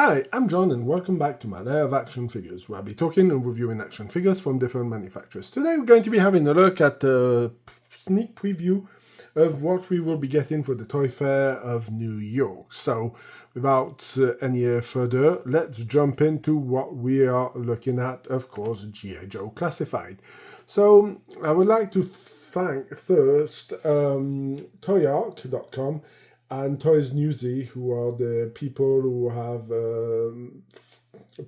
Hi, I'm John and welcome back to my Lair of Action Figures, where I'll be talking and reviewing action figures from different manufacturers. Today we're going to be having a look at a sneak preview of what we will be getting for the Toy Fair of New York. So without any further, let's jump into what we are looking at, of course, G.I. Joe Classified. So I would like to thank first toyark.com and Toys Newsy, who are the people who have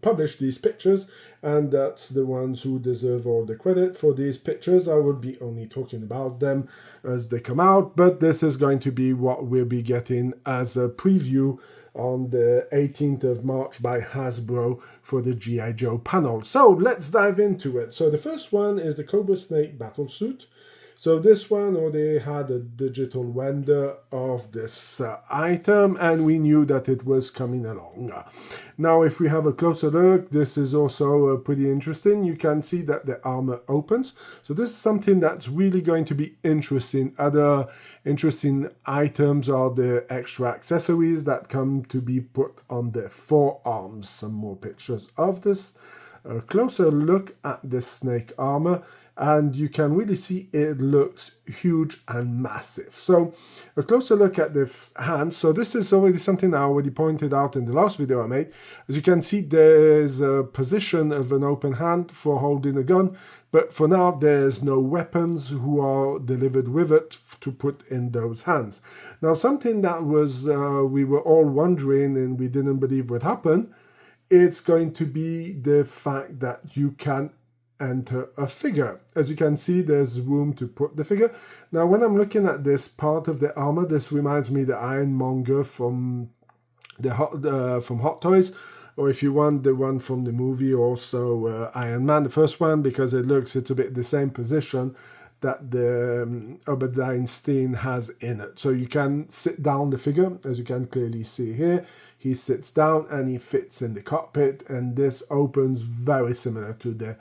published these pictures, and that's the ones who deserve all the credit for these pictures. I will be only talking about them as they come out, but this is going to be what we'll be getting as a preview on the 18th of March by Hasbro for the G.I. Joe panel. So let's dive into it. So the first one is the Cobra Snake Battlesuit. So this one already had a digital render of this item, and we knew that it was coming along. Now, if we have a closer look, this is also pretty interesting. You can see that the armor opens. So this is something that's really going to be interesting. Other interesting items are the extra accessories that come to be put on the forearms. Some more pictures of this. A closer look at the snake armor, and you can really see it looks huge and massive. So a closer look at the hand. So this is already something I already pointed out in the last video I made. As you can see, there's a position of an open hand for holding a gun, but for now there's no weapons who are delivered with it to put in those hands. Now, something that was we were all wondering and we didn't believe would happen, it's going to be the fact that you can enter a figure. As you can see, there's room to put the figure. Now, when I'm looking at this part of the armor, this reminds me of the Ironmonger from Hot Toys, or if you want, the one from the movie, also Iron Man, the first one, because it's a bit the same position that the Obadiah Stein has in it. So you can sit down the figure, as you can clearly see here. He sits down and he fits in the cockpit, and this opens very similar to the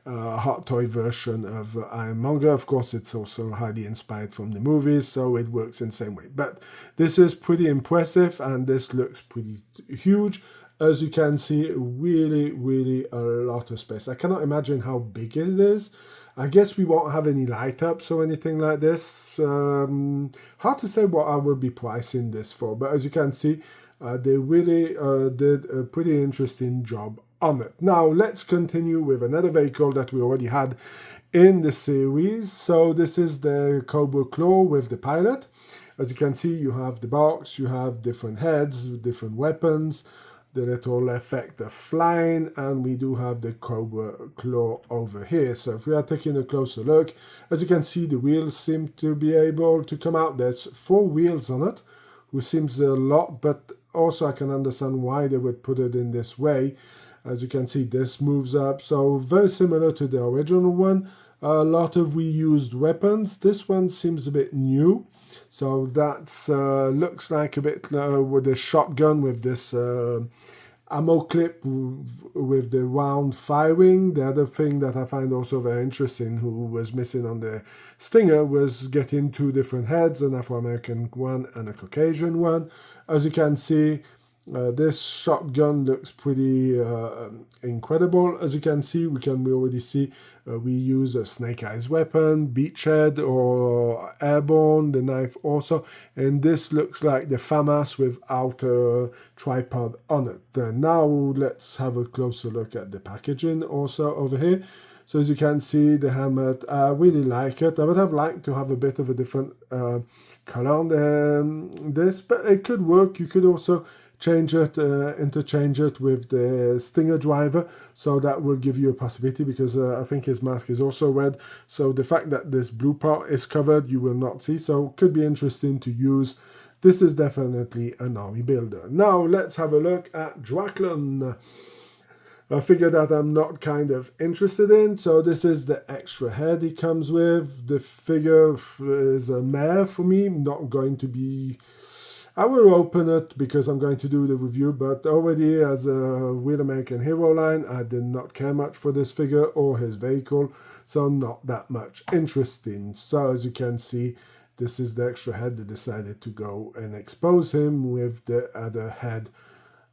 Hot Toy version of Ironmonger. Of course, it's also highly inspired from the movies, so it works in the same way. But this is pretty impressive, and this looks pretty huge. As you can see, really, really a lot of space. I cannot imagine how big it is. I guess we won't have any light ups or anything like this. Hard to say what I will be pricing this for, but as you can see, they really did a pretty interesting job on it. Now, let's continue with another vehicle that we already had in the series. So this is the Cobra Claw with the pilot. As you can see, you have the box, you have different heads, different weapons, the little effect of flying, and we do have the Cobra Claw over here. So if we are taking a closer look, as you can see, the wheels seem to be able to come out. There's 4 wheels on it, which seems a lot, but also I can understand why they would put it in this way. As you can see, this moves up, so very similar to the original one. A lot of reused weapons. This one seems a bit new, so that's looks like a bit with a shotgun with this ammo clip with the round firing. The other thing that I find also very interesting, who was missing on the Stinger, was getting 2 different heads, an Afro-American one and a Caucasian one. As you can see, this shotgun looks pretty incredible. As you can see, we already see we use a Snake Eyes weapon, beachhead or airborne, the knife also, and this looks like the FAMAS without a tripod on it. Now let's have a closer look at the packaging also over here. So as you can see, the helmet, I really like it. I would have liked to have a bit of a different color on this, but it could work. You could also change it, interchange it with the Stinger driver, so that will give you a possibility, because I think his mask is also red, so the fact that this blue part is covered you will not see, so could be interesting to use. This is definitely an army builder. Now let's have a look at Draklon, a figure that I'm not kind of interested in. So this is the extra head he comes with. The figure is a mare for me, not going to be... I will open it because I'm going to do the review, but already as a Real American Hero line, I did not care much for this figure or his vehicle, so not that much interesting. So as you can see, this is the extra head. They decided to go and expose him with the other head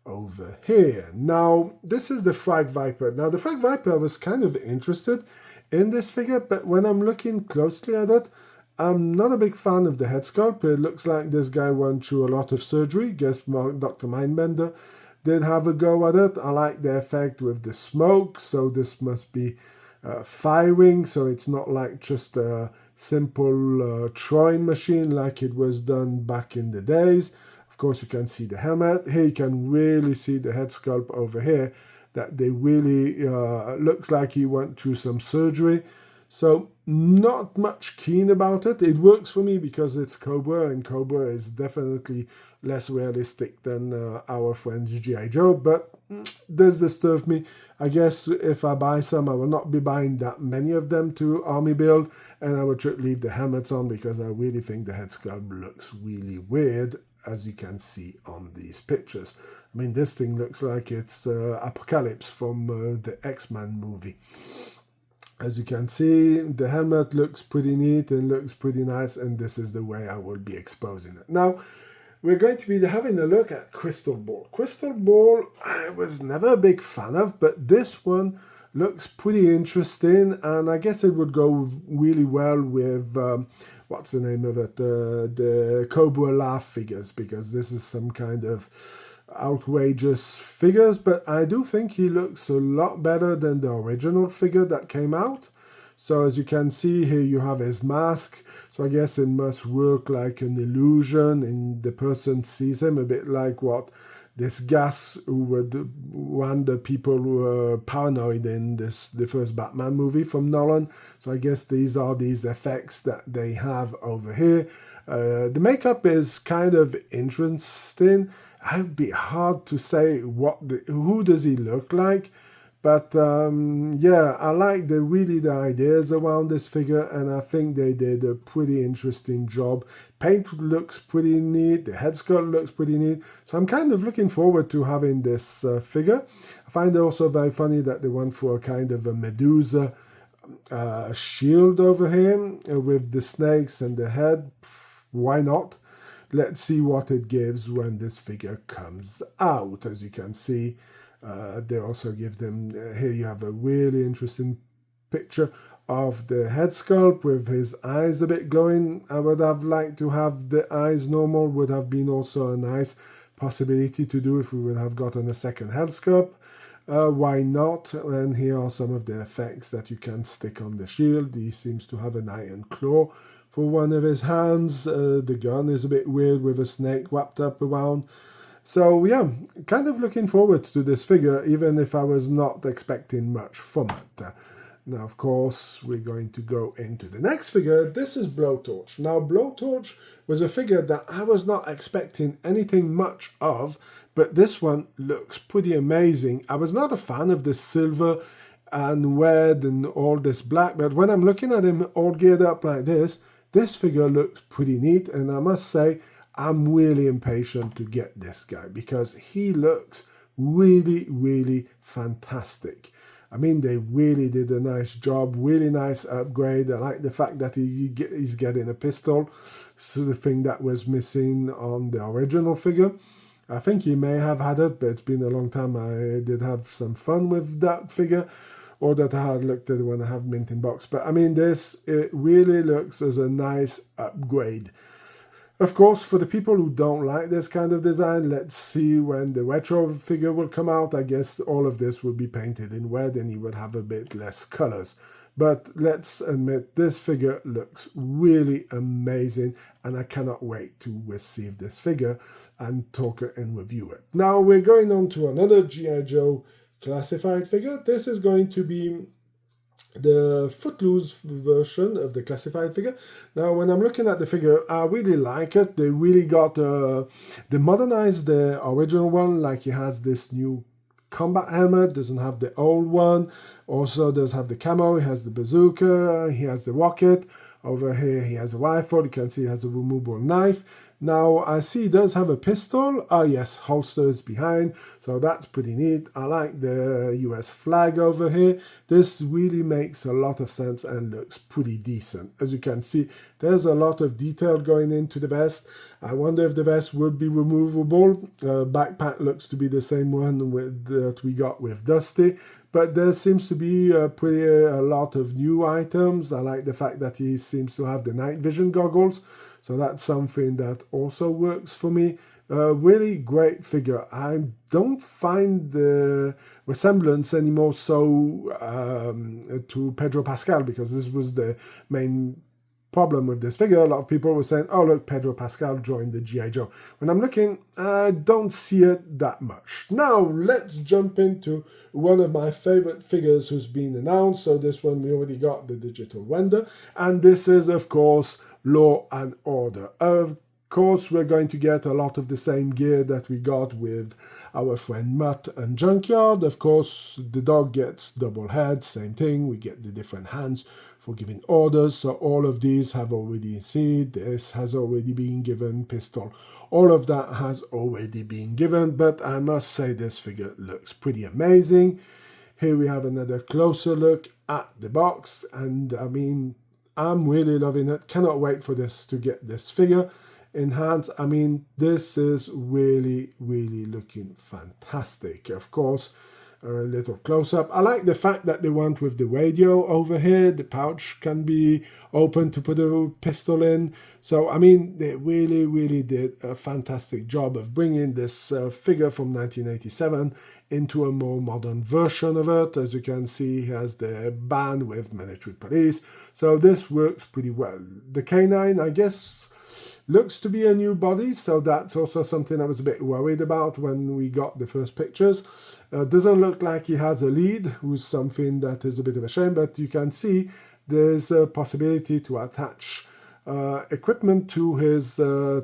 over here. Now, this is the Frag Viper. Now, the Frag Viper, I was kind of interested in this figure, but when I'm looking closely at it, I'm not a big fan of the head sculpt. It looks like this guy went through a lot of surgery. Guess Dr. Mindbender did have a go at it. I like the effect with the smoke, so this must be firing, so it's not like just a simple throwing machine like it was done back in the days. Of course, you can see the helmet. Here you can really see the head sculpt over here, that they really looks like he went through some surgery. So not much keen about it. It works for me because it's Cobra, and Cobra is definitely less realistic than our friends G.I. Joe, but does disturb me. I guess if I buy some, I will not be buying that many of them to army build, and I would leave the helmets on because I really think the head sculpt looks really weird, as you can see on these pictures. I mean, this thing looks like it's Apocalypse from the X-Men movie. As you can see, the helmet looks pretty neat and looks pretty nice, and this is the way I will be exposing it. Now, we're going to be having a look at Crystal Ball. Crystal Ball, I was never a big fan of, but this one looks pretty interesting, and I guess it would go really well with, what's the name of it, the Cobra Laugh figures, because this is some kind of outrageous figures, but I do think he looks a lot better than the original figure that came out. So as you can see here, you have his mask, so I guess it must work like an illusion and the person sees him, a bit like what this gas who would render people who were paranoid in the first Batman movie from Nolan. So I guess these are these effects that they have over here. The makeup is kind of interesting. It'd be hard to say who does he look like, but yeah, I like the ideas around this figure, and I think they did a pretty interesting job. Paint looks pretty neat, the head sculpt looks pretty neat, so I'm kind of looking forward to having this figure. I find it also very funny that they went for a kind of a Medusa shield over here with the snakes and the head. Why not? Let's see what it gives when this figure comes out. As you can see, they also give them, here you have a really interesting picture of the head sculpt with his eyes a bit glowing. I would have liked to have the eyes normal, would have been also a nice possibility to do if we would have gotten a second head sculpt. Why not? And here are some of the effects that you can stick on the shield. He seems to have an iron claw for one of his hands. The gun is a bit weird with a snake wrapped up around. So yeah, kind of looking forward to this figure, even if I was not expecting much from it. Now, of course, we're going to go into the next figure. This is Blowtorch. Now, Blowtorch was a figure that I was not expecting anything much of, but this one looks pretty amazing. I was not a fan of the silver and red and all this black, but when I'm looking at him all geared up like this figure looks pretty neat, and I must say, I'm really impatient to get this guy because he looks really, really fantastic. I mean, they really did a nice job, really nice upgrade. I like the fact that he's getting a pistol, so the thing that was missing on the original figure. I think he may have had it, but it's been a long time. I did have some fun with that figure, or that I had looked at when I have mint in box. But I mean, it really looks as a nice upgrade. Of course, for the people who don't like this kind of design, let's see when the retro figure will come out. I guess all of this will be painted in red and you will have a bit less colors. But let's admit, this figure looks really amazing, and I cannot wait to receive this figure and talk and review it. Now we're going on to another G.I. Joe classified figure. This is going to be the Footloose version of the classified figure. Now, when I'm looking at the figure, I really like it. They really got, they modernized the original one, like he has this new combat helmet, doesn't have the old one. Also does have the camo, he has the bazooka, he has the rocket. Over here he has a rifle, you can see he has a removable knife. Now I see he does have a pistol. Ah yes, holster is behind, so that's pretty neat. I like the US flag over here. This really makes a lot of sense and looks pretty decent. As you can see, there's a lot of detail going into the vest. I wonder if the vest would be removable. Backpack looks to be the same one that we got with Dusty, but there seems to be a lot of new items. I like the fact that he seems to have the night vision goggles, so that's something that also works for me. Really great figure. I don't find the resemblance anymore to Pedro Pascal, because this was the main problem with this figure. A lot of people were saying, oh look, Pedro Pascal joined the G.I. Joe. When I'm looking, I don't see it that much. Now let's jump into one of my favorite figures who's been announced. So this one we already got the digital render, and this is of course Law and Order. Of course, we're going to get a lot of the same gear that we got with our friend Mutt and Junkyard. Of course, the dog gets double head, same thing. We get the different hands for giving orders. So all of these have already seen. This has already been given, pistol. All of that has already been given, but I must say this figure looks pretty amazing. Here we have another closer look at the box, and I mean, I'm really loving it. Cannot wait for this to get this figure in hands. I mean, this is really, really looking fantastic. Of course, a little close-up. I like the fact that they went with the radio over here. The pouch can be open to put a pistol in. So, I mean, they really, really did a fantastic job of bringing this figure from 1987 into a more modern version of it. As you can see, he has the band with military police. So this works pretty well. The canine, I guess, looks to be a new body, so that's also something I was a bit worried about when we got the first pictures. Doesn't look like he has a lead, who's something that is a bit of a shame, but you can see there's a possibility to attach equipment to his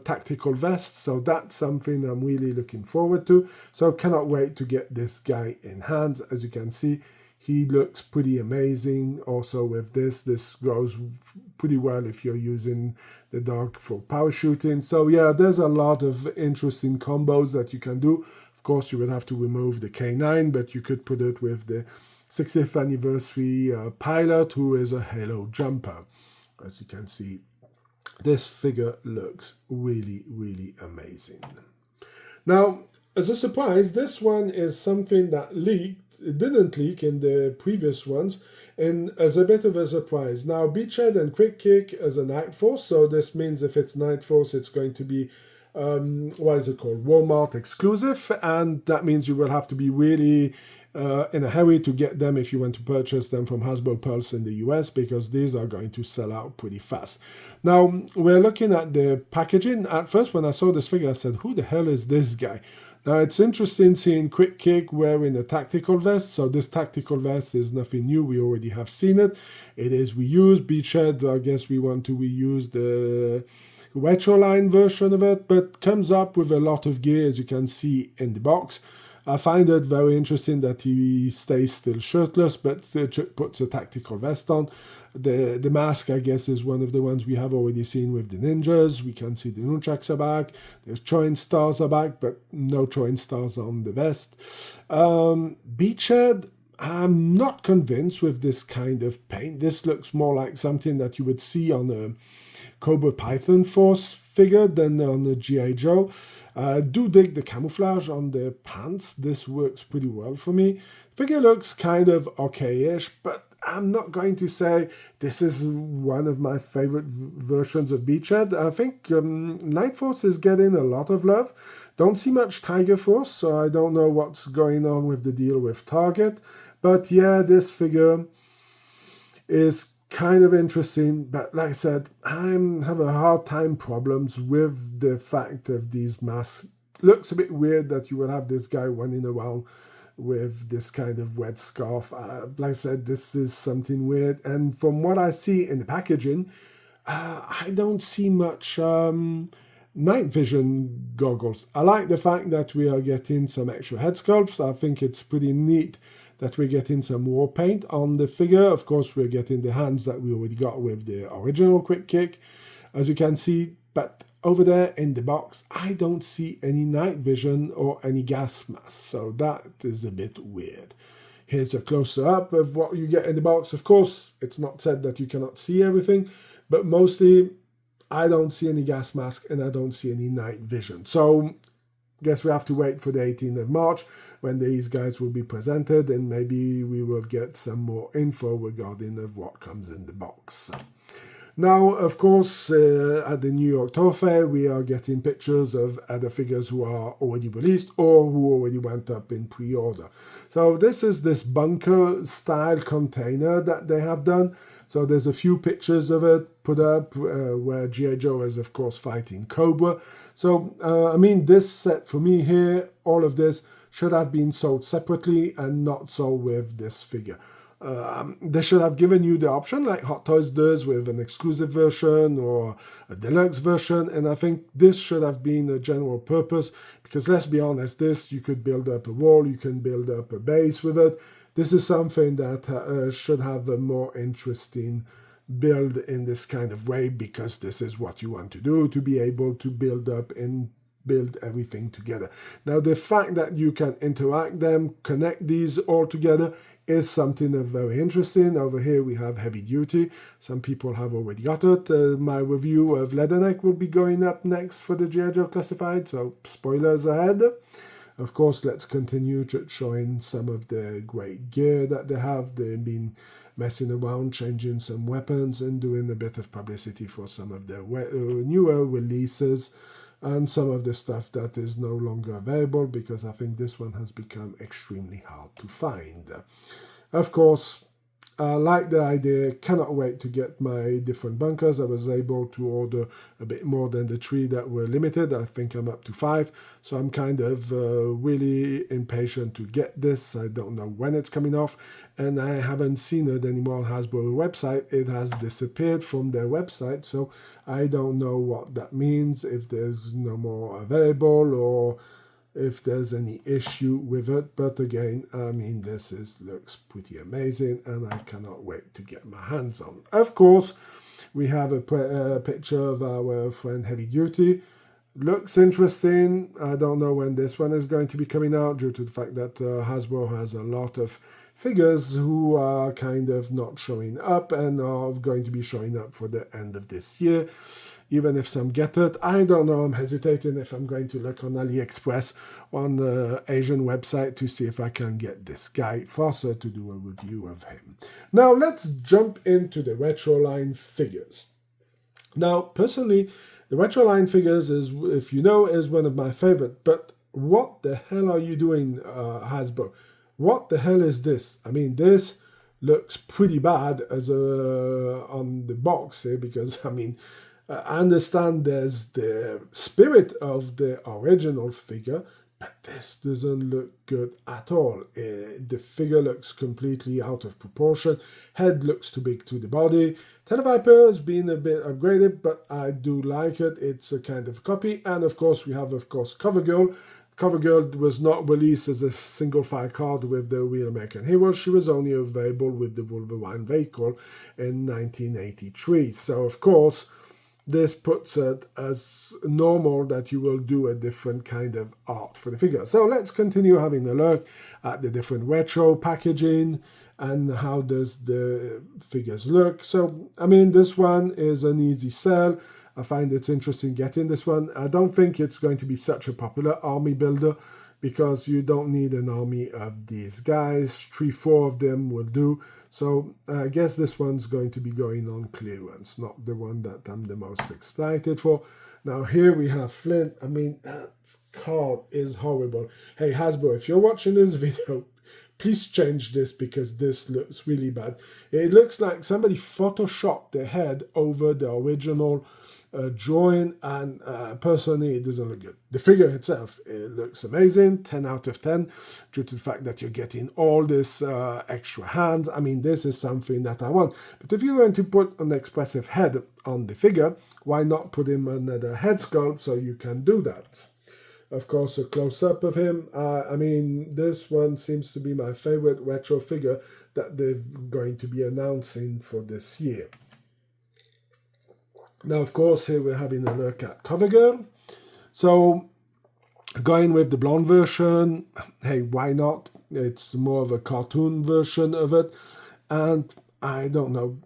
tactical vest, so that's something I'm really looking forward to. So cannot wait to get this guy in hands. As you can see, he looks pretty amazing. Also with this goes pretty well if you're using the dog for parachuting. So yeah, there's a lot of interesting combos that you can do. Of course, you would have to remove the K9, but you could put it with the 60th anniversary pilot, who is a Halo jumper. As you can see, this figure looks really, really amazing. Now, as a surprise, this one is something that leaked. It didn't leak in the previous ones, and as a bit of a surprise. Now, Beachhead and Quick Kick as a Night Force, so this means if it's Night Force, it's going to be, what is it called, Walmart exclusive, and that means you will have to be really in a hurry to get them if you want to purchase them from Hasbro Pulse in the US, because these are going to sell out pretty fast. Now, we're looking at the packaging. At first, when I saw this figure, I said, who the hell is this guy? Now, it's interesting seeing Quick Kick wearing a tactical vest. So this tactical vest is nothing new. We already have seen it. It is reused. Beachhead, I guess we want to reuse the retro line version of it, but comes up with a lot of gear, as you can see in the box. I find it very interesting that he stays still shirtless, but still puts a tactical vest on. The mask, I guess, is one of the ones we have already seen with the ninjas. We can see the nunchucks are back. There's Troin stars are back, but no Troin stars on the vest. Beachhead, I'm not convinced with this kind of paint. This looks more like something that you would see on a Cobra Python Force figure than on a G.I. Joe. Do dig the camouflage on the pants. This works pretty well for me. Figure looks kind of okay-ish, but I'm not going to say this is one of my favorite versions of Beachhead. I think Night Force is getting a lot of love. Don't see much Tiger Force, so I don't know what's going on with the deal with Target. But yeah, this figure is kind of interesting, but like I said, I have a hard time problems with the fact of these masks. Looks a bit weird that you will have this guy running around with this kind of wet scarf. Like I said, this is something weird, and from what I see in the packaging, I don't see much night vision goggles. I like the fact that we are getting some extra head sculpts. I think it's pretty neat that we're getting some war paint on the figure. Of course, we're getting the hands that we already got with the original Quick Kick, as you can see. But over there in the box, I don't see any night vision or any gas mask, so that is a bit weird. Here's a closer up of what you get in the box. Of course, it's not said that you cannot see everything, but mostly I don't see any gas mask and I don't see any night vision. So guess we have to wait for the 18th of March when these guys will be presented, and maybe we will get some more info regarding of what comes in the box. Now, of course, at the New York Toy Fair, we are getting pictures of other figures who are already released or who already went up in pre-order. So this is this bunker style container that they have done. So there's a few pictures of it put up where G.I. Joe is, of course, fighting Cobra. So, I mean, this set for me here, all of this should have been sold separately and not sold with this figure. They should have given you the option like Hot Toys does with an exclusive version or a deluxe version, and I think this should have been a general purpose, because let's be honest, this you could build up a wall, you can build up a base with it. This is something that should have a more interesting build in this kind of way, because this is what you want to do, to be able to build up and build everything together. Now, the fact that you can interact them, connect these all together, is something very interesting. Over here we have Heavy Duty. Some people have already got it. My review of Leatherneck will be going up next for the G.I. Joe Classified, so spoilers ahead. Of course, let's continue showing some of the great gear that they have. They've been messing around, changing some weapons and doing a bit of publicity for some of their newer releases and some of the stuff that is no longer available, because I think this one has become extremely hard to find. Of course, I like the idea, cannot wait to get my different bunkers. I was able to order a bit more than the 3 that were limited. I think I'm up to 5, so I'm kind of really impatient to get this. I don't know when it's coming off, and I haven't seen it anymore on Hasbro website. It has disappeared from their website, so I don't know what that means, if there's no more available or if there's any issue with it. But again, I mean, this looks pretty amazing and I cannot wait to get my hands on. Of course, we have a picture of our friend Heavy Duty. Looks interesting. I don't know when this one is going to be coming out, due to the fact that Hasbro has a lot of figures who are kind of not showing up and are going to be showing up for the end of this year. Even if some get it, I don't know. I'm hesitating if I'm going to look on AliExpress on the Asian website to see if I can get this guy faster to do a review of him. Now let's jump into the retro line figures. Now, personally, the retro line figures is, if you know, is one of my favorite. But what the hell are you doing, Hasbro? What the hell is this? I mean, this looks pretty bad as on the box here, because I mean, I understand there's the spirit of the original figure, but this doesn't look good at all. The figure looks completely out of proportion. Head looks too big to the body. Televiper has been a bit upgraded, but I do like it. It's a kind of copy. And of course, we have, of course, CoverGirl. CoverGirl was not released as a single file card with the Real American Hero. She was only available with the Wolverine vehicle in 1983. So, of course, this puts it as normal that you will do a different kind of art for the figure. So let's continue having a look at the different retro packaging and how does the figures look. So, I mean, this one is an easy sell. I find it's interesting getting this one. I don't think it's going to be such a popular army builder, because you don't need an army of these guys. 3-4 of them will do. So I guess this one's going to be going on clearance, not the one that I'm the most excited for. Now here we have Flint. I mean, that card is horrible. Hey Hasbro, if you're watching this video, please change this, because this looks really bad. It looks like somebody photoshopped the head over the original drawing, and personally it doesn't look good. The figure itself, it looks amazing, 10 out of 10, due to the fact that you're getting all this extra hands. I mean, this is something that I want. But if you're going to put an expressive head on the figure, why not put him another head sculpt so you can do that? of course, a close-up of him. I mean, this one seems to be my favorite retro figure that they're going to be announcing for this year. Now, of course, here we're having a look at CoverGirl. So, going with the blonde version, hey, why not? It's more of a cartoon version of it. And I don't know,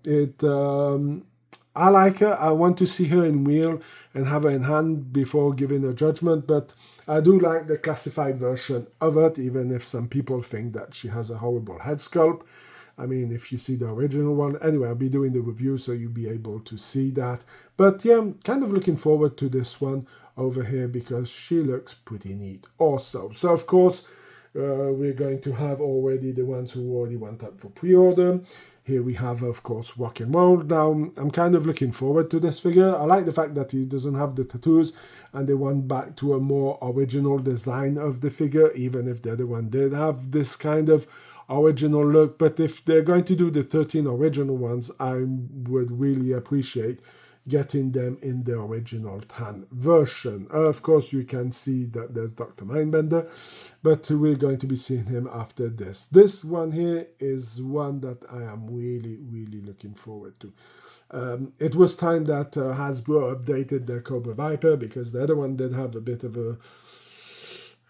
I like her. I want to see her in wheel and have her in hand before giving a judgment, but I do like the classified version of it, even if some people think that she has a horrible head sculpt. I mean, if you see the original one. Anyway, I'll be doing the review, so you'll be able to see that. But yeah, I'm kind of looking forward to this one over here because she looks pretty neat also. So, of course, we're going to have already the ones who already went up for pre-order. Here we have, of course, Rock and Roll. Now, I'm kind of looking forward to this figure. I like the fact that he doesn't have the tattoos and they went back to a more original design of the figure, even if the other one did have this kind of original look. But if they're going to do the 13 original ones, I would really appreciate getting them in the original tan version. Of course, you can see that there's Dr. Mindbender, but we're going to be seeing him after this. This one here is one that I am really, really looking forward to. It was time that Hasbro updated their Cobra Viper because the other one did have a bit of a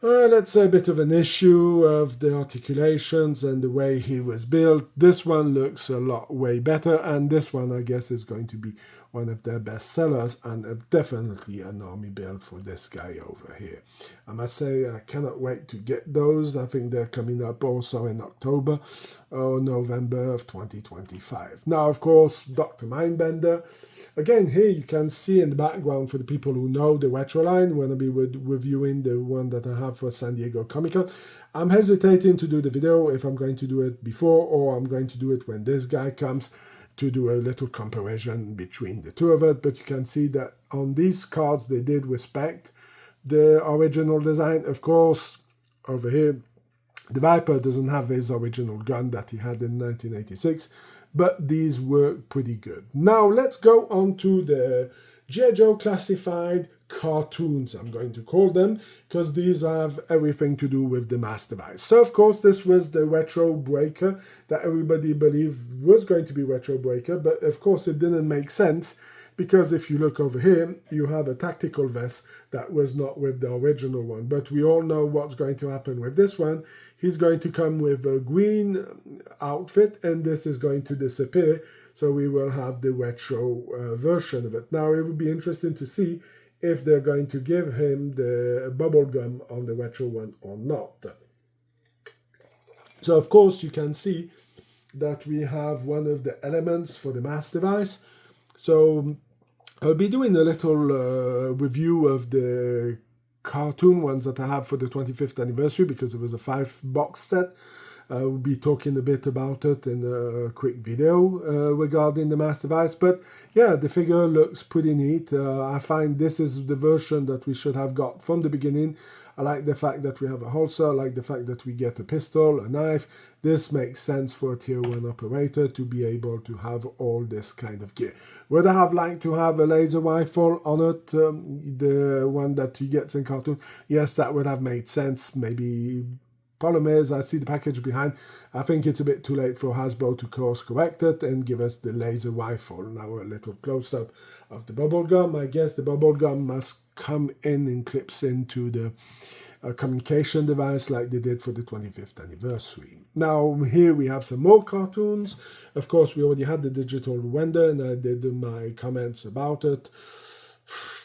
let's say a bit of an issue of the articulations and the way he was built. This one looks a lot way better, and this one I guess is going to be one of their best sellers and definitely an army build for this guy over here. I must say I cannot wait to get those. I think they're coming up also in October or November of 2025. Now, of course, Dr. Mindbender. Again, here you can see in the background, for the people who know the retro line, when I'll be reviewing the one that I have for San Diego Comic-Con. I'm hesitating to do the video if I'm going to do it before or I'm going to do it when this guy comes, to do a little comparison between the two of it. But you can see that on these cards they did respect the original design. Of course, over here the Viper doesn't have his original gun that he had in 1986, but these work pretty good. Now let's go on to the G.I. Joe classified cartoons, I'm going to call them, because these have everything to do with the mass device. So of course this was the Retro Breaker that everybody believed was going to be Retro Breaker, but of course it didn't make sense because if you look over here, you have a tactical vest that was not with the original one. But we all know what's going to happen with this one. He's going to come with a green outfit, and this is going to disappear. So we will have the retro version of it. Now, it would be interesting to see if they're going to give him the bubble gum on the retro one or not. So, of course, you can see that we have one of the elements for the mass device. So I'll be doing a little review of the cartoon ones that I have for the 25th anniversary because it was a 5-box set. We'll be talking a bit about it in a quick video regarding the mass device. But yeah, the figure looks pretty neat. I find this is the version that we should have got from the beginning. I like the fact that we have a holster. I like the fact that we get a pistol, a knife. This makes sense for a tier 1 operator to be able to have all this kind of gear. Would I have liked to have a laser rifle on it, the one that he gets in cartoon? Yes, that would have made sense. Maybe. Problem is, I see the package behind. I think it's a bit too late for Hasbro to course correct it and give us the laser rifle. Now a little close-up of the bubblegum. I guess the bubblegum must come in and clips into the communication device like they did for the 25th anniversary. Now here we have some more cartoons. Of course, we already had the digital render and I did my comments about it.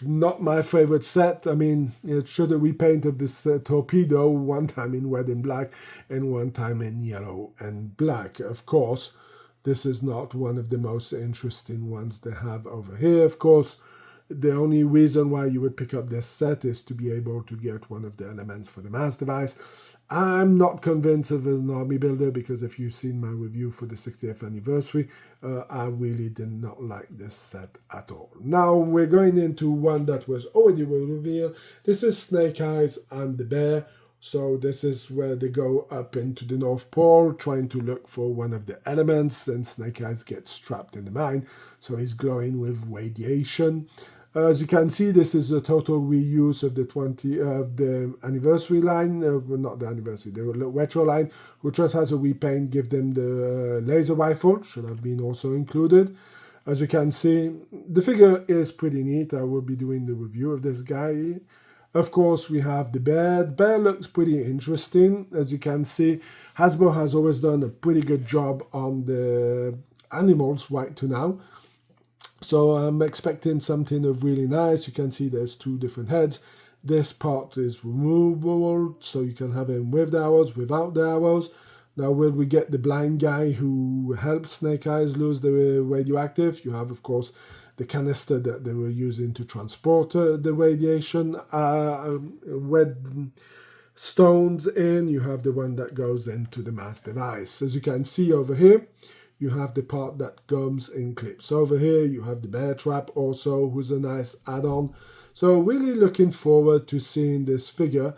Not my favorite set. I mean, it should have repainted this torpedo one time in red and black and one time in yellow and black. Of course, this is not one of the most interesting ones they have over here. Of course, the only reason why you would pick up this set is to be able to get one of the elements for the mass device. I'm not convinced of an army builder because if you've seen my review for the 60th anniversary, I really did not like this set at all. Now we're going into one that was already revealed. This is Snake Eyes and the Bear. So this is where they go up into the North Pole trying to look for one of the elements, and Snake Eyes gets trapped in the mine. So he's glowing with radiation. As you can see, this is a total reuse of the anniversary line, well, not the anniversary, the retro line, which just has a repaint, give them the laser rifle, should have been also included. As you can see, the figure is pretty neat. I will be doing the review of this guy. Of course, we have the bear. The bear looks pretty interesting. As you can see, Hasbro has always done a pretty good job on the animals right to now. So I'm expecting something of really nice. You can see there's two different heads. This part is removable, so you can have him with the arrows, without the arrows. Now, will we get the blind guy who helps Snake Eyes lose the radioactive? You have, of course, the canister that they were using to transport the radiation red stones in. You have the one that goes into the mass device. As you can see over here, you have the part that comes in clips. Over here, you have the bear trap also, who's a nice add-on. So really looking forward to seeing this figure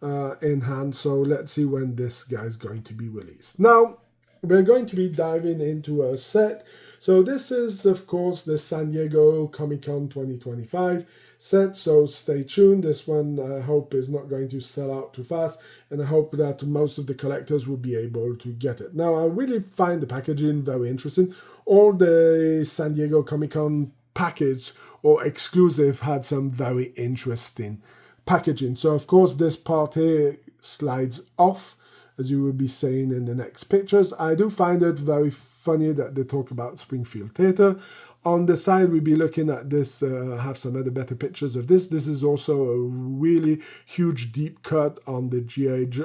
in hand. So let's see when this guy's going to be released. Now, we're going to be diving into a set. So this is, of course, the San Diego Comic-Con 2025 set. So stay tuned. This one, I hope, is not going to sell out too fast. And I hope that most of the collectors will be able to get it. Now, I really find the packaging very interesting. All the San Diego Comic-Con package or exclusive had some very interesting packaging. So, of course, this part here slides off, as you will be seeing in the next pictures. I do find it very funny that they talk about Springfield Theatre. On the side, we'll be looking at this, have some other better pictures of this. This is also a really huge deep cut on the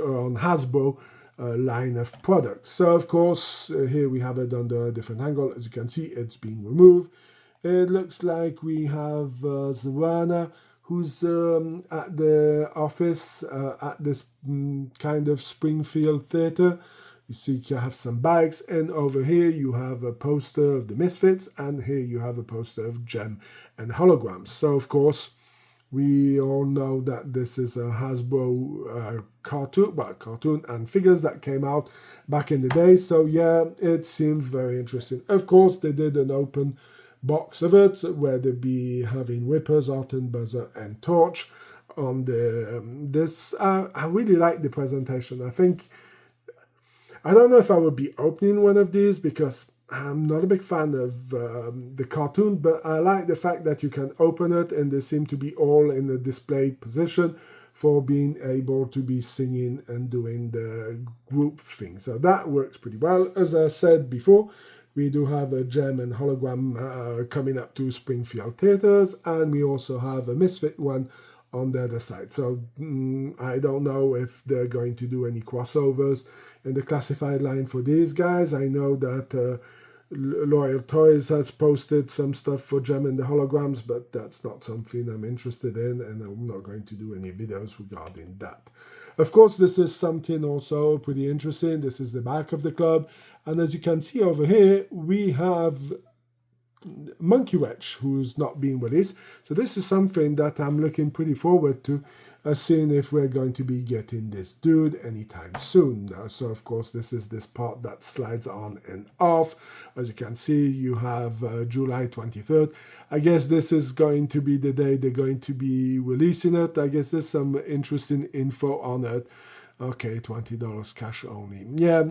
on Hasbro line of products. So, of course, here we have it under a different angle. As you can see, it's being removed. It looks like we have Zavana, who's at the office at this kind of Springfield Theatre. You see you have some bikes, and over here you have a poster of the Misfits, and here you have a poster of Gem and Holograms. So, of course, we all know that this is a Hasbro cartoon and figures that came out back in the day. So, yeah, it seems very interesting. Of course, they did an open box of it where they'll be having Whippers, Alton, Buzzer, and Torch on the this. I really like the presentation. I don't know if I would be opening one of these because I'm not a big fan of the cartoon, but I like the fact that you can open it and they seem to be all in a display position for being able to be singing and doing the group thing. So that works pretty well. As I said before, we do have a Gem and Hologram coming up to Springfield Theatres, and we also have a Misfit one on the other side. So I don't know if they're going to do any crossovers in the classified line for these guys. I know that Loyal Toys has posted some stuff for Gem and the Holograms, but that's not something I'm interested in, and I'm not going to do any videos regarding that. Of course, this is something also pretty interesting. This is the back of the club, and as you can see over here, we have Monkey Wrench, who's not being released. So this is something that I'm looking pretty forward to, seeing if we're going to be getting this dude anytime soon. So of course this is this part that slides on and off. As you can see, you have July 23rd. I guess this is going to be the day they're going to be releasing it. I guess there's some interesting info on it. Okay, $20 cash only. Yeah,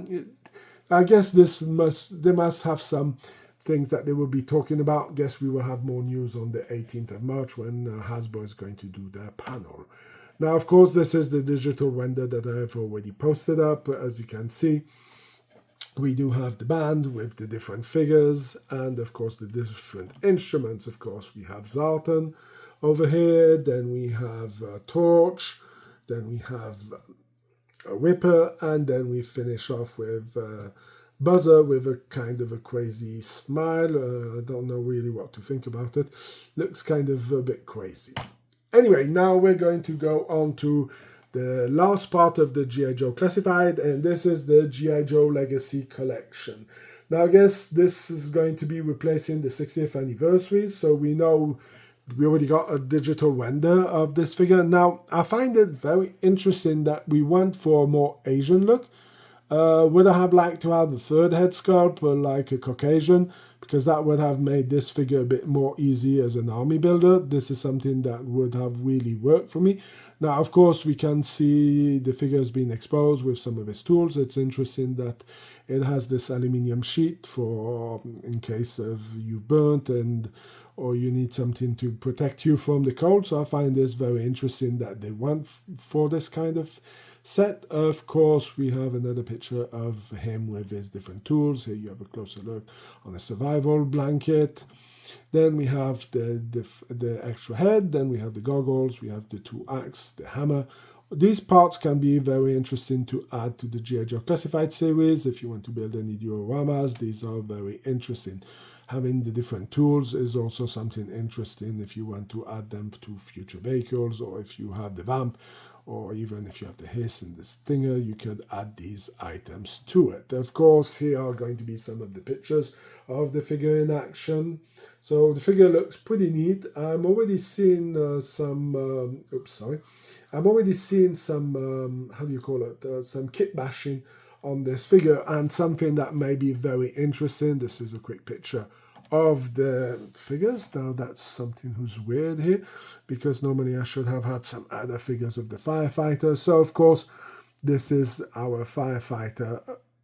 I guess they must have some things that they will be talking about. Guess we will have more news on the 18th of March when Hasbro is going to do their panel. Now, of course, this is the digital render that I have already posted up. As you can see, we do have the band with the different figures and, of course, the different instruments. Of course, we have Zartan over here. Then we have Torch. Then we have a Whipper. And then we finish off with Buzzer with a kind of a crazy smile. I don't know really what to think about it. Looks kind of a bit crazy. Anyway, now we're going to go on to the last part of the G.I. Joe Classified, and this is the G.I. Joe Legacy Collection. Now, I guess this is going to be replacing the 60th anniversary, so we know we already got a digital render of this figure. Now, I find it very interesting that we went for a more Asian look. Would I have liked to have the third head sculpt like a Caucasian? because that would have made this figure a bit more easy as an army builder. This is something that would have really worked for me. Now, of course, we can see the figure has been exposed with some of his tools. It's interesting that it has this aluminium sheet for in case of you burnt or you need something to protect you from the cold. So I find this very interesting that they went for this kind of set. Of course, we have another picture of him with his different tools. Here you have a closer look on a survival blanket. Then we have the extra head. Then we have the goggles. We have the 2 axe, the hammer. These parts can be very interesting to add to the G.I. Joe Classified series. If you want to build any dioramas, these are very interesting. Having the different tools is also something interesting if you want to add them to future vehicles, or if you have the vamp, or even if you have the hiss and the stinger, you could add these items to it. Of course, here are going to be some of the pictures of the figure in action. So the figure looks pretty neat. I'm already seeing some how do you call it, some kit bashing on this figure, and something that may be very interesting. This is a quick picture of the figures. Now that's something who's weird here, because normally I should have had some other figures of the firefighter. So of course this is our firefighter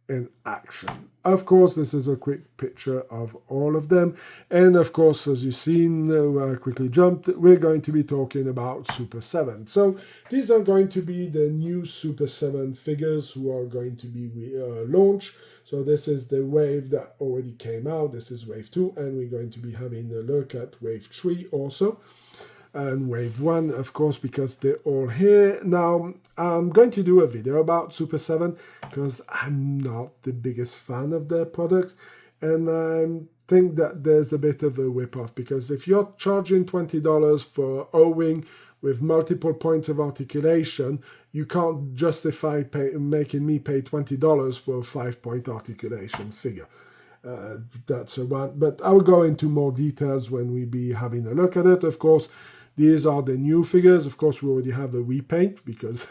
in action. Of course, this is a quick picture of all of them, and of course, as you've seen, I quickly jumped, we're going to be talking about Super 7. So these are going to be the new Super 7 figures who are going to be launched. So this is the wave that already came out. This is wave 2, and we're going to be having a look at wave 3 also. And wave 1, of course, because they're all here. Now, I'm going to do a video about Super 7 because I'm not the biggest fan of their products, and I think that there's a bit of a whip-off, because if you're charging $20 for O-wing with multiple points of articulation, you can't justify making me pay $20 for a 5-point articulation figure. That's a one, but I'll go into more details when we be having a look at it. Of course, these are the new figures. Of course, we already have a repaint because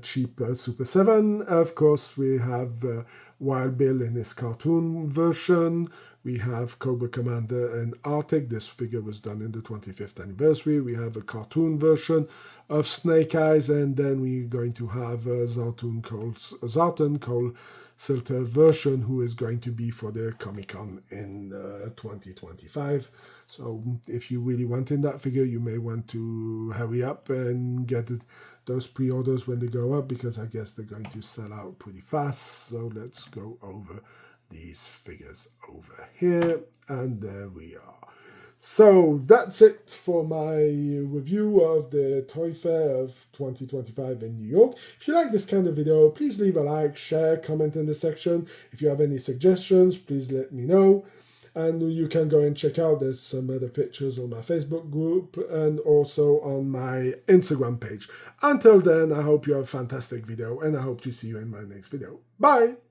cheap Super 7. Of course, we have Wild Bill in his cartoon version. We have Cobra Commander and Arctic. This figure was done in the 25th anniversary. We have a cartoon version of Snake Eyes, and then we're going to have Zartan Cole Silter version, who is going to be for the Comic-Con in 2025. So if you really want in that figure, you may want to hurry up and get those pre-orders when they go up, because I guess they're going to sell out pretty fast. So let's go over these figures over here, and there we are. So that's it for my review of the Toy Fair of 2025 in New York. If you like this kind of video, please leave a like, share, comment in the section. If you have any suggestions, please let me know. And you can go and check out, there's some other pictures on my Facebook group and also on my Instagram page. Until then, I hope you have a fantastic video, and I hope to see you in my next video. Bye!